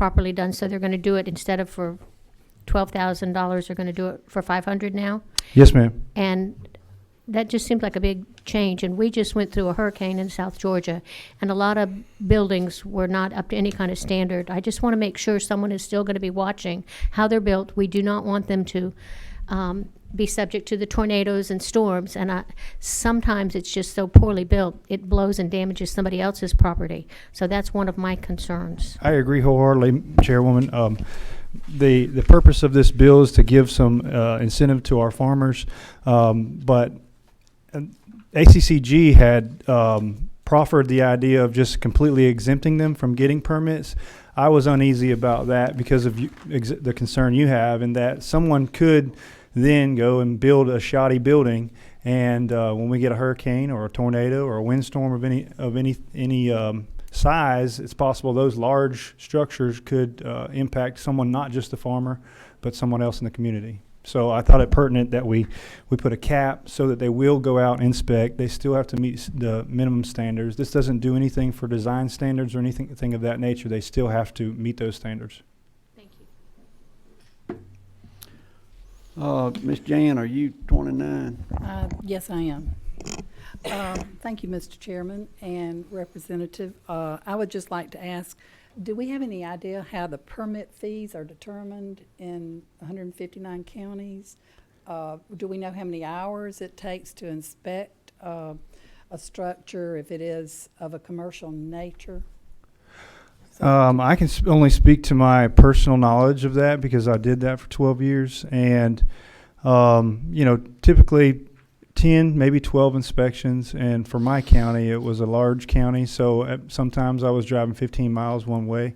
properly done, so they're going to do it instead of for $12,000, they're going to do it for $500 now. Yes, ma'am. And that just seemed like a big change. And we just went through a hurricane in South Georgia, and a lot of buildings were not up to any kind of standard. I just want to make sure someone is still going to be watching how they're built. We do not want them to be subject to the tornadoes and storms. And sometimes it's just so poorly built, it blows and damages somebody else's property. So that's one of my concerns. I agree wholeheartedly, Chairwoman. The purpose of this bill is to give some incentive to our farmers, but ACCG had proffered the idea of just completely exempting them from getting permits. I was uneasy about that because of the concern you have, in that someone could then go and build a shoddy building, and when we get a hurricane or a tornado or a windstorm of any size, it's possible those large structures could impact someone, not just the farmer, but someone else in the community. So I thought it pertinent that we put a cap so that they will go out and inspect. They still have to meet the minimum standards. This doesn't do anything for design standards or anything of that nature. They still have to meet those standards. Thank you. Ms. Jan, are you 29? Yes, I am. Thank you, Mr. Chairman and Representative. I would just like to ask, do we have any idea how the permit fees are determined in 159 counties? Do we know how many hours it takes to inspect a structure if it is of a commercial nature? I can only speak to my personal knowledge of that because I did that for 12 years. And, typically 10, maybe 12 inspections. And for my county, it was a large county. So sometimes I was driving 15 miles one way.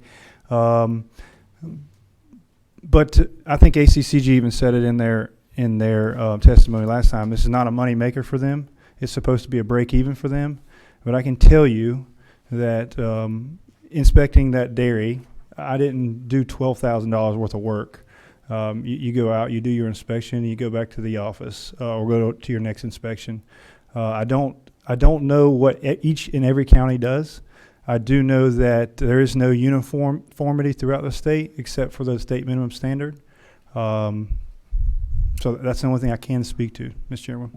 But I think ACCG even said it in their testimony last time. This is not a money maker for them. It's supposed to be a break even for them. But I can tell you that inspecting that dairy, I didn't do $12,000 worth of work. You go out, you do your inspection, you go back to the office or go to your next inspection. I don't know what each and every county does. I do know that there is no uniformity throughout the state except for the state minimum standard. So that's the only thing I can speak to, Mr. Chairman.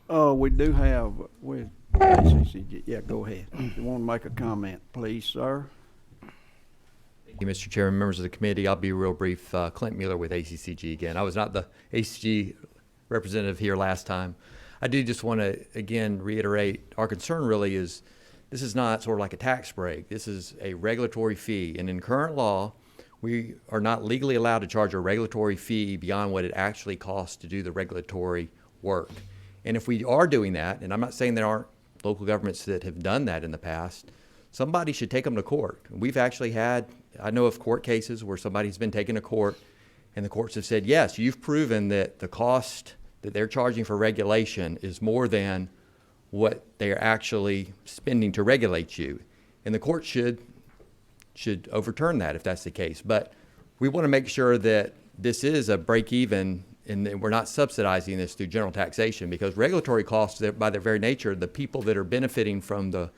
We do have with ACCG. Yeah, go ahead. If you want to make a comment, please, sir. Thank you, Mr. Chairman, members of the committee. I'll be real brief. Clint Mueller with ACCG again. I was not the ACCG representative here last time. I do just want to, again, reiterate our concern really is this is not sort of like a tax break. This is a regulatory fee. And in current law, we are not legally allowed to charge a regulatory fee beyond what it actually costs to do the regulatory work. And if we are doing that, and I'm not saying there aren't local governments that have done that in the past, somebody should take them to court. We've actually had, I know of court cases where somebody's been taken to court and the courts have said, yes, you've proven that the cost that they're charging for regulation is more than what they're actually spending to regulate you. And the court should overturn that if that's the case. But we want to make sure that this is a break even and we're not subsidizing this through general taxation, because regulatory costs, by their very nature, the people that are benefiting from the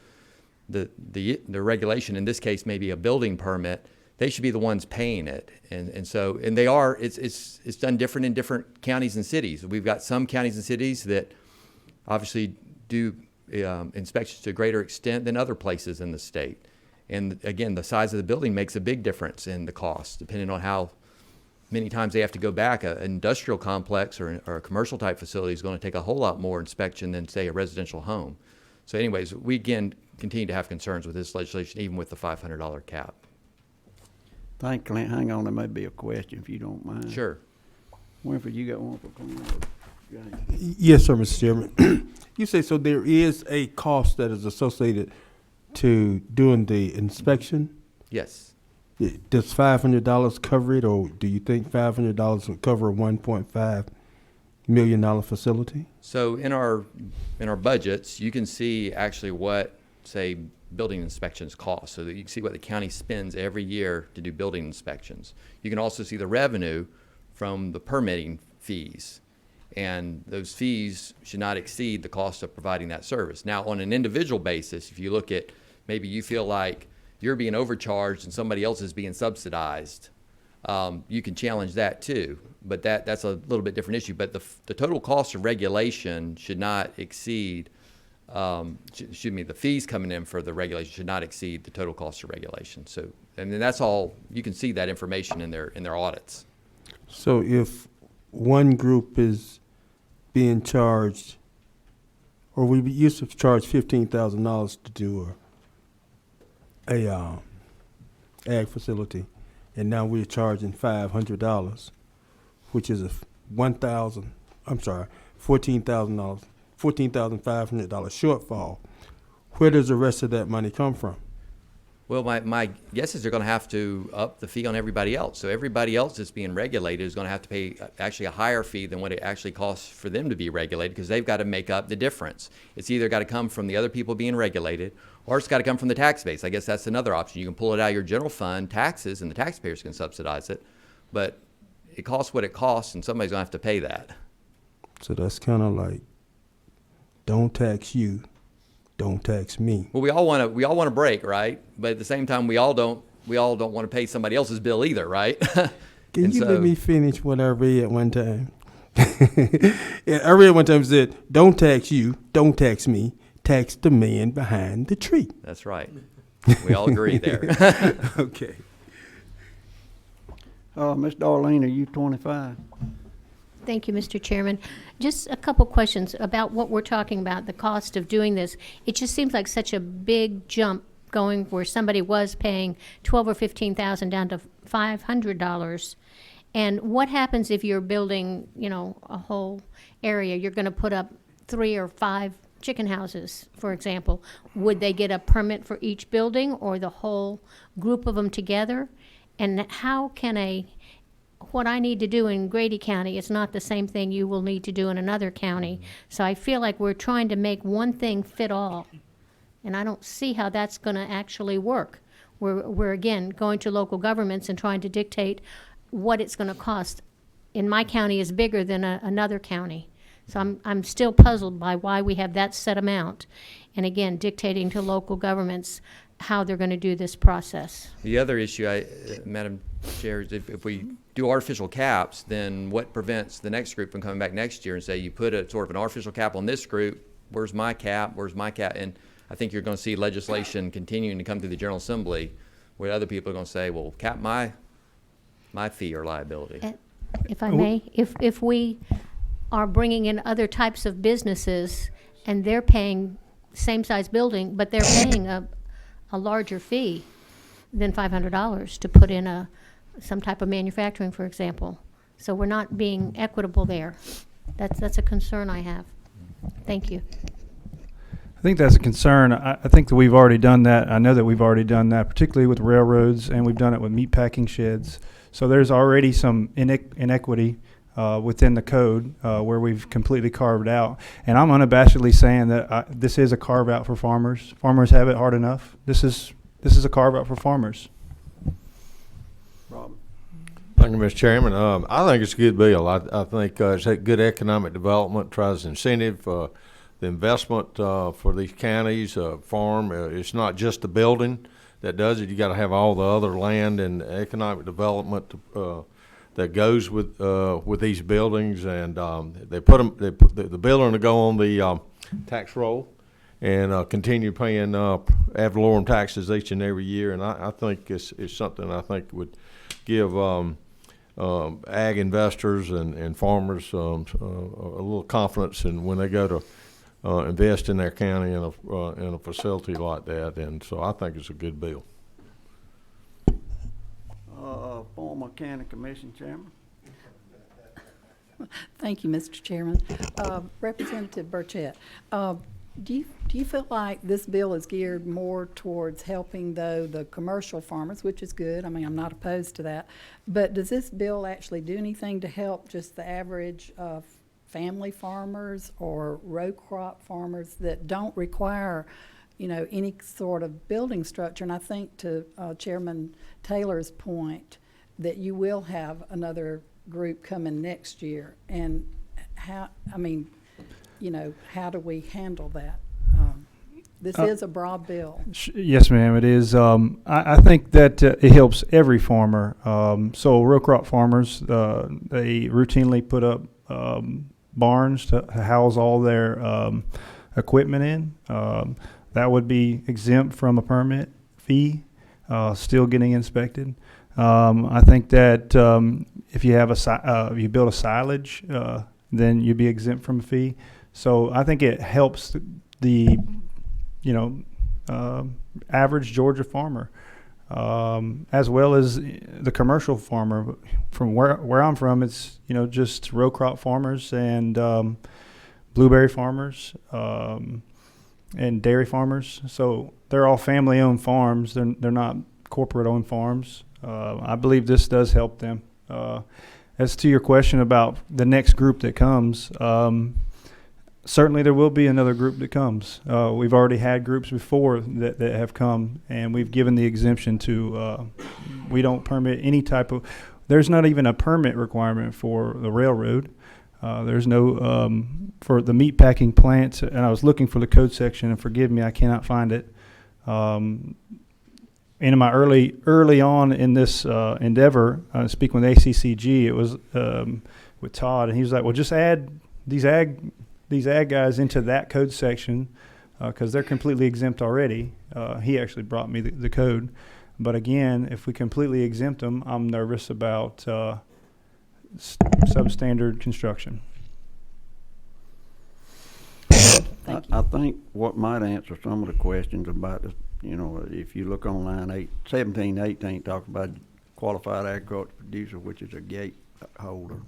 regulation, in this case maybe a building permit, they should be the ones paying it. And so they are, it's done different in different counties and cities. We've got some counties and cities that obviously do inspections to a greater extent than other places in the state. And again, the size of the building makes a big difference in the cost, depending on how many times they have to go back. An industrial complex or a commercial type facility is going to take a whole lot more inspection than, say, a residential home. So anyways, we again continue to have concerns with this legislation, even with the $500 cap. Thank you, Clint. Hang on, there may be a question if you don't mind. Sure. Winfred, you got one for Clint? Yes, sir, Mr. Chairman. You say so there is a cost that is associated to doing the inspection? Yes. Does $500 cover it, or do you think $500 will cover a $1.5 million facility? So in our budgets, you can see actually what, say, building inspections cost, so that you can see what the county spends every year to do building inspections. You can also see the revenue from the permitting fees, and those fees should not exceed the cost of providing that service. Now, on an individual basis, if you look at, maybe you feel like you're being overcharged and somebody else is being subsidized, you can challenge that too. But that's a little bit different issue. But the total cost of regulation should not exceed, the fees coming in for the regulation should not exceed the total cost of regulation. So, and then that's all, you can see that information in their audits. So if one group is being charged, or we used to charge $15,000 to do a ag facility, and now we're charging $500, which is a $14,500 shortfall. Where does the rest of that money come from? Well, my guess is they're going to have to up the fee on everybody else. So everybody else that's being regulated is going to have to pay actually a higher fee than what it actually costs for them to be regulated, because they've got to make up the difference. It's either got to come from the other people being regulated, or it's got to come from the tax base. I guess that's another option. You can pull it out of your general fund taxes, and the taxpayers can subsidize it. But it costs what it costs, and somebody's going to have to pay that. So that's kind of like, don't tax you, don't tax me. Well, we all want to break, right? But at the same time, we all don't want to pay somebody else's bill either, right? Can you let me finish what I read one time? Yeah, I read one time, it said, don't tax you, don't tax me, tax the man behind the tree. That's right. We all agree there. Okay. Miss Darlene, are you 25? Thank you, Mr. Chairman. Just a couple questions about what we're talking about, the cost of doing this. It just seems like such a big jump going where somebody was paying $12,000 or $15,000 down to $500. And what happens if you're building, a whole area? You're going to put up 3 or 5 chicken houses, for example. Would they get a permit for each building, or the whole group of them together? And how can what I need to do in Grady County is not the same thing you will need to do in another county. So I feel like we're trying to make one thing fit all. And I don't see how that's going to actually work. We're again going to local governments and trying to dictate what it's going to cost. In my county is bigger than another county. So I'm still puzzled by why we have that set amount. And again, dictating to local governments how they're going to do this process. The other issue, Madam Chair, is if we do artificial caps, then what prevents the next group from coming back next year and say, you put a sort of an artificial cap on this group, where's my cap, where's my cap? And I think you're going to see legislation continuing to come through the General Assembly where other people are going to say, well, cap my fee or liability. If I may, if we are bringing in other types of businesses and they're paying same size building, but they're paying a larger fee than $500 to put in some type of manufacturing, for example. So we're not being equitable there. That's a concern I have. Thank you. I think that's a concern. I think that we've already done that. I know that we've already done that, particularly with railroads, and we've done it with meat packing sheds. So there's already some inequity within the code where we've completely carved out. And I'm unabashedly saying that this is a carve out for farmers. Farmers have it hard enough. This is a carve out for farmers. Rob? Thank you, Mr. Chairman. I think it's a good bill. I think it's a good economic development, tries to incentive the investment for these counties, farm. It's not just the building that does it. You got to have all the other land and economic development that goes with these buildings, and they put the building to go on the tax roll and continue paying ad valorem taxes each and every year. And I think it's something I think would give ag investors and farmers a little confidence in when they go to invest in their county in a facility like that. And so I think it's a good bill. Former County Commission Chairman. Thank you, Mr. Chairman. Representative Burchett, do you feel like this bill is geared more towards helping, though, the commercial farmers, which is good? I mean, I'm not opposed to that. But does this bill actually do anything to help just the average family farmers or row crop farmers that don't require, any sort of building structure? And I think to Chairman Taylor's point that you will have another group coming next year. And how do we handle that? This is a broad bill. Yes, ma'am, it is. I think that it helps every farmer. So row crop farmers, they routinely put up barns to house all their equipment in. That would be exempt from a permit fee, still getting inspected. I think that if you have if you build a silage, then you'd be exempt from a fee. So I think it helps the average Georgia farmer, as well as the commercial farmer. From where I'm from, it's just row crop farmers and blueberry farmers and dairy farmers. So they're all family-owned farms. They're not corporate-owned farms. I believe this does help them. As to your question about the next group that comes, certainly there will be another group that comes. We've already had groups before that have come, and we've given the exemption to, we don't permit any type of, there's not even a permit requirement for the railroad. There's no, for the meat packing plants, and I was looking for the code section, and forgive me, I cannot find it. In my early on in this endeavor, speaking with ACCG, it was with Todd, and he was like, well, just add these ag guys into that code section because they're completely exempt already. He actually brought me the code. But again, if we completely exempt them, I'm nervous about substandard construction. I think what might answer some of the questions about this, if you look on line 17, 18, talk about qualified agriculture producer, which is a gate holder.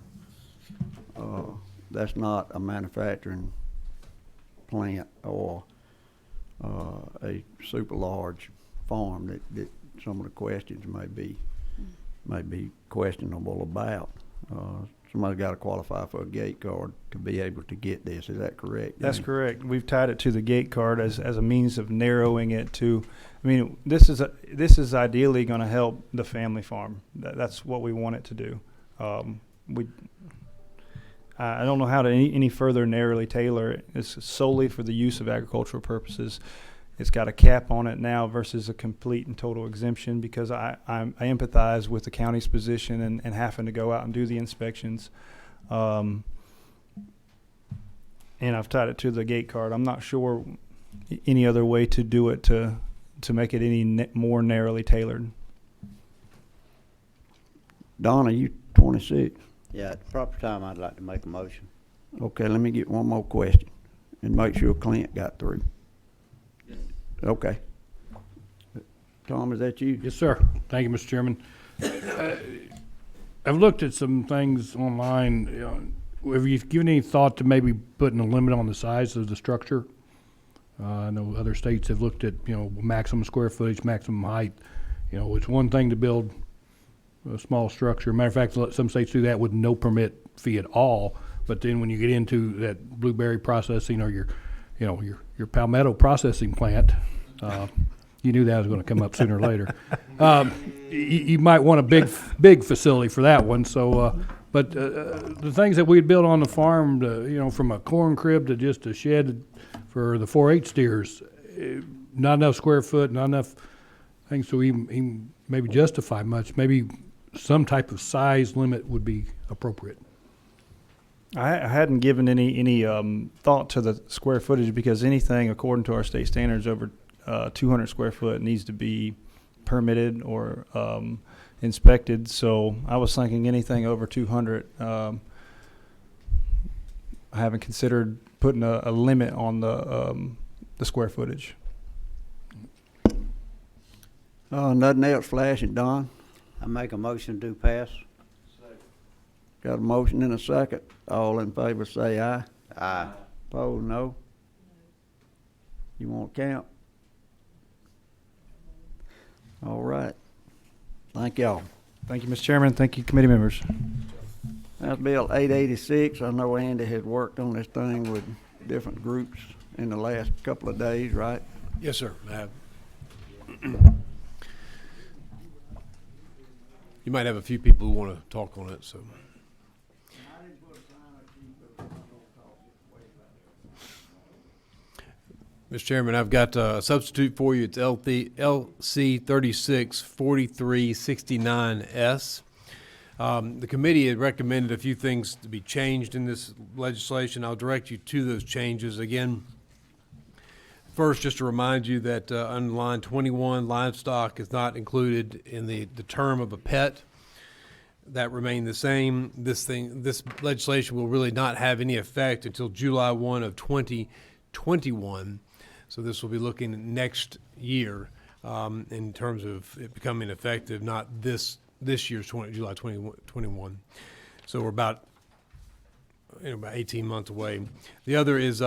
That's not a manufacturing plant or a super large farm that some of the questions may be questionable about. Somebody's got to qualify for a gate card to be able to get this. Is that correct? That's correct. We've tied it to the gate card as a means of narrowing it to. I mean, this is ideally going to help the family farm. That's what we want it to do. I don't know how to any further narrowly tailor it. It's solely for the use of agricultural purposes. It's got a cap on it now versus a complete and total exemption because I empathize with the county's position and having to go out and do the inspections. And I've tied it to the gate card. I'm not sure any other way to do it to make it any more narrowly tailored. Donna, you 26. Yeah, at the proper time, I'd like to make a motion. Okay, let me get one more question and make sure Clint got through. Okay. Tom, is that you? Yes, sir. Thank you, Mr. Chairman. I've looked at some things online. Have you given any thought to maybe putting a limit on the size of the structure? I know other states have looked at, maximum square footage, maximum height. It's one thing to build a small structure. Matter of fact, some states do that with no permit fee at all. But then when you get into that blueberry processing or your palmetto processing plant, you knew that was going to come up sooner or later. You might want a big facility for that one. So, but the things that we'd built on the farm, from a corn crib to just a shed for the 4-H steers, not enough square foot, not enough things to even maybe justify much. Maybe some type of size limit would be appropriate. I hadn't given any thought to the square footage because anything according to our state standards over 200 square foot needs to be permitted or inspected. So I was thinking anything over 200. I haven't considered putting a limit on the square footage. Nothing else flashing, Don? I make a motion to pass. Got a motion and a second. All in favor say aye. Aye. Opposed, no. You want to count? All right. Thank y'all. Thank you, Mr. Chairman. Thank you, committee members. That's Bill 886. I know Andy has worked on this thing with different groups in the last couple of days, right? Yes, sir. You might have a few people who want to talk on it, so. Mr. Chairman, I've got a substitute for you. It's LC 364369S. The committee had recommended a few things to be changed in this legislation. I'll direct you to those changes. Again, first, just to remind you that on line 21, livestock is not included in the term of a pet. That remained the same. This legislation will really not have any effect until July 1 of 2021. So this will be looking next year in terms of it becoming effective, not this year's July 2021. So we're about 18 months away. The other is,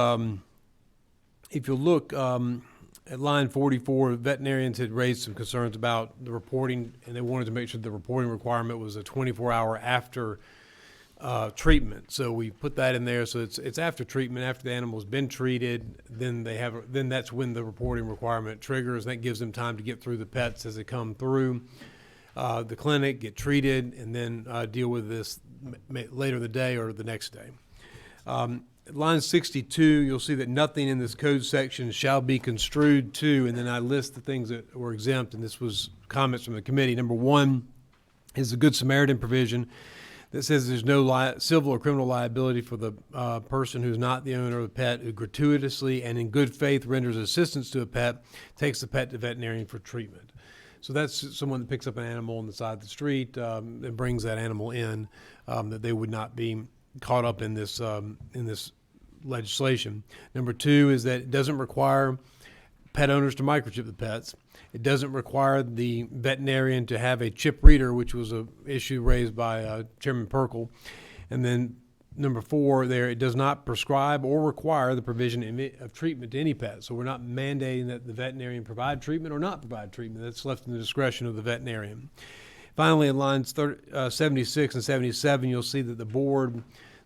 if you look at line 44, veterinarians had raised some concerns about the reporting, and they wanted to make sure the reporting requirement was a 24-hour after treatment. So we put that in there. So it's after treatment, after the animal's been treated, then that's when the reporting requirement triggers. That gives them time to get through the pets as they come through the clinic, get treated, and then deal with this later in the day or the next day. Line 62, you'll see that nothing in this code section shall be construed to, and then I list the things that were exempt, and this was comments from the committee. Number one is the Good Samaritan provision that says there's no civil or criminal liability for the person who's not the owner of a pet who gratuitously and in good faith renders assistance to a pet, takes the pet to veterinarian for treatment. So that's someone that picks up an animal on the side of the street and brings that animal in, that they would not be caught up in this legislation. Number two is that it doesn't require pet owners to microchip the pets. It doesn't require the veterinarian to have a chip reader, which was an issue raised by Chairman Perkle. And then number four there, it does not prescribe or require the provision of treatment to any pet. So we're not mandating that the veterinarian provide treatment or not provide treatment. That's left in the discretion of the veterinarian. Finally, in lines 76 and 77, you'll see that the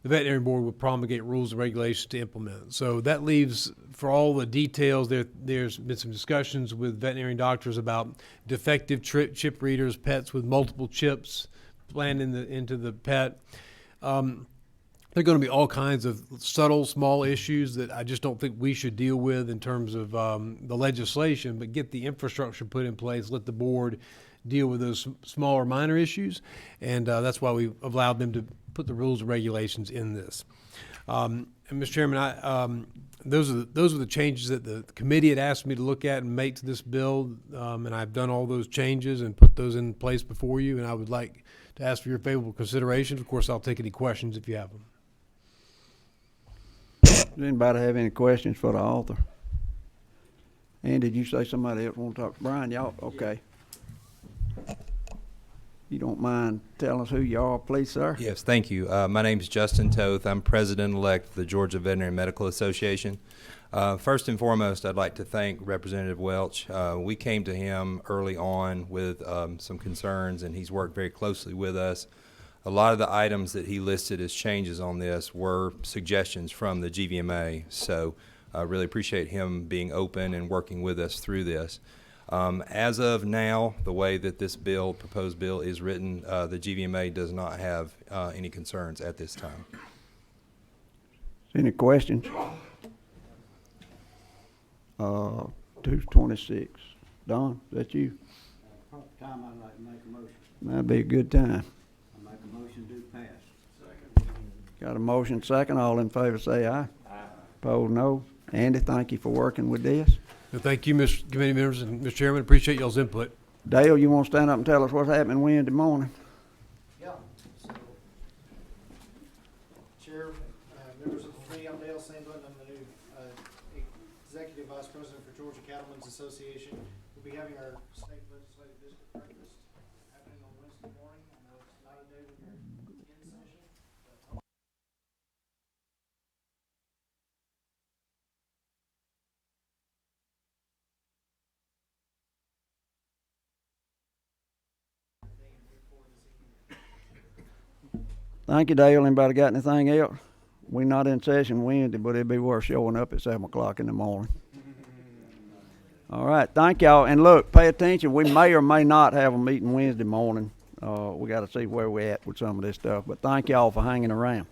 veterinary board would promulgate rules and regulations to implement. So that leaves, for all the details, there's been some discussions with veterinary doctors about defective chip readers, pets with multiple chips planted into the pet. There are going to be all kinds of subtle, small issues that I just don't think we should deal with in terms of the legislation, but get the infrastructure put in place, let the board deal with those smaller, minor issues, and that's why we allowed them to put the rules and regulations in this. And Mr. Chairman, those are the changes that the committee had asked me to look at and make to this bill, and I've done all those changes and put those in place before you, and I would like to ask for your favorable consideration. Of course, I'll take any questions if you have them. Does anybody have any questions for the author? And did you say somebody else want to talk? Brian, y'all, okay. You don't mind telling us who you are, please, sir? Yes, thank you. My name is Justin Toth. I'm president-elect of the Georgia Veterinary Medical Association. First and foremost, I'd like to thank Representative Welch. We came to him early on with some concerns, and he's worked very closely with us. A lot of the items that he listed as changes on this were suggestions from the GVMA, so I really appreciate him being open and working with us through this. As of now, the way that this proposed bill is written, the GVMA does not have any concerns at this time. Any questions? 226. Don, is that you? Time I'd like to make a motion. That'd be a good time. I make a motion to pass. Got a motion second. All in favor say aye. Aye. Opposed, no. Andy, thank you for working with this. Well, thank you, Mr. Committee members and Mr. Chairman. Appreciate y'all's input. Dale, you want to stand up and tell us what's happening Wednesday morning? Yeah. So, Chair, members of the committee, I'm Dale Sandlin. I'm the new Executive Vice President for Georgia Cattlemen's Association. We'll be having our state legislative district breakfast happening on Wednesday morning. I know it's not a day when you're in session, but Thank you, Dale. Anybody got anything else? We're not in session Wednesday, but it'd be worth showing up at 7 o'clock in the morning. All right, thank y'all. And look, pay attention. We may or may not have a meeting Wednesday morning. We got to see where we're at with some of this stuff. But thank y'all for hanging around.